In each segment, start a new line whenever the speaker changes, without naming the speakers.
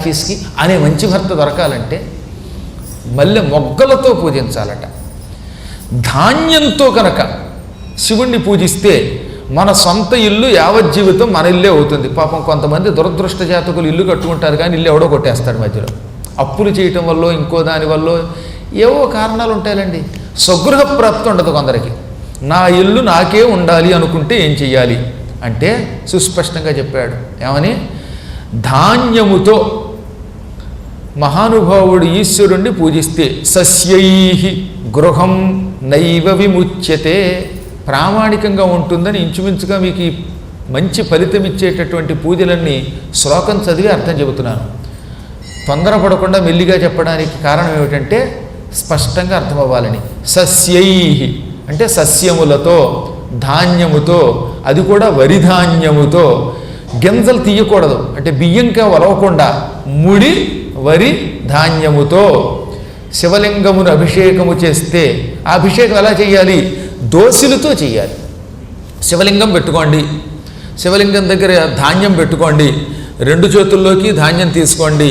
ఆఫీస్కి అనే మంచి భర్త దొరకాలంటే మల్లె మొగ్గలతో పూజించాలట. ధాన్యంతో కనుక శివుణ్ణి పూజిస్తే మన సొంత ఇల్లు యావజ్జీవితం మన ఇల్లే అవుతుంది. పాపం కొంతమంది దురదృష్ట జాతకులు ఇల్లు కట్టుకుంటారు కానీ ఇల్లు ఎవడో కొట్టేస్తాడు మధ్యలో. అప్పులు చేయటం వల్ల ఇంకో దాని వల్ల ఏవో కారణాలు ఉంటాయండి. స్వగృహ ప్రాప్తి ఉండదు కొందరికి. నా ఇల్లు నాకే ఉండాలి అనుకుంటే ఏం చెయ్యాలి అంటే సుస్పష్టంగా చెప్పాడు. ఏమని? ధాన్యముతో మహానుభావుడు ఈశ్వరుణ్ణి పూజిస్తే సస్యై గృహం నైవ విముచ్యతే, ప్రామాణికంగా ఉంటుందని ఇంచుమించుగా మీకు ఈ మంచి ఫలితం ఇచ్చేటటువంటి పూజలన్నీ శ్లోకం చదివి అర్థం చెబుతున్నాను. తొందరపడకుండా మెల్లిగా చెప్పడానికి కారణం ఏమిటంటే స్పష్టంగా అర్థమవ్వాలని. సస్యై అంటే సస్యములతో, ధాన్యముతో, అది కూడా వరి ధాన్యముతో. గింజలు తీయకూడదు అంటే బియ్యంగా వలవకుండా ముడి వరి ధాన్యముతో శివలింగమును అభిషేకము చేస్తే ఆ అభిషేకం ఎలా చేయాలి? దోసిలతో చేయాలి. శివలింగం పెట్టుకోండి, శివలింగం దగ్గర ధాన్యం పెట్టుకోండి, రెండు చేతుల్లోకి ధాన్యం తీసుకోండి,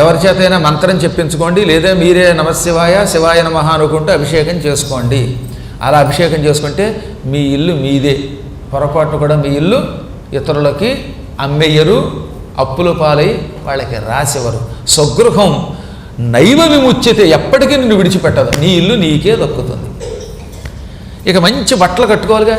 ఎవరి చేతైనా మంత్రం చెప్పించుకోండి, లేదా మీరే నమశివాయ శివాయ నమః అనుకుంటూ అభిషేకం చేసుకోండి. అలా అభిషేకం చేసుకుంటే మీ ఇల్లు మీదే, పొరపాటును కూడా మీ ఇల్లు ఇతరులకి అమ్మేయరు, అప్పుల పాలై వాళ్ళకి రాసివ్వరు. స్వగృహం నైవ విముచ్యతే, ఎప్పటికీ నిన్ను విడిచిపెట్టదు, నీ ఇల్లు నీకే దక్కుతుంది. ఇక మంచి బట్టలు కట్టుకోవాలిగా,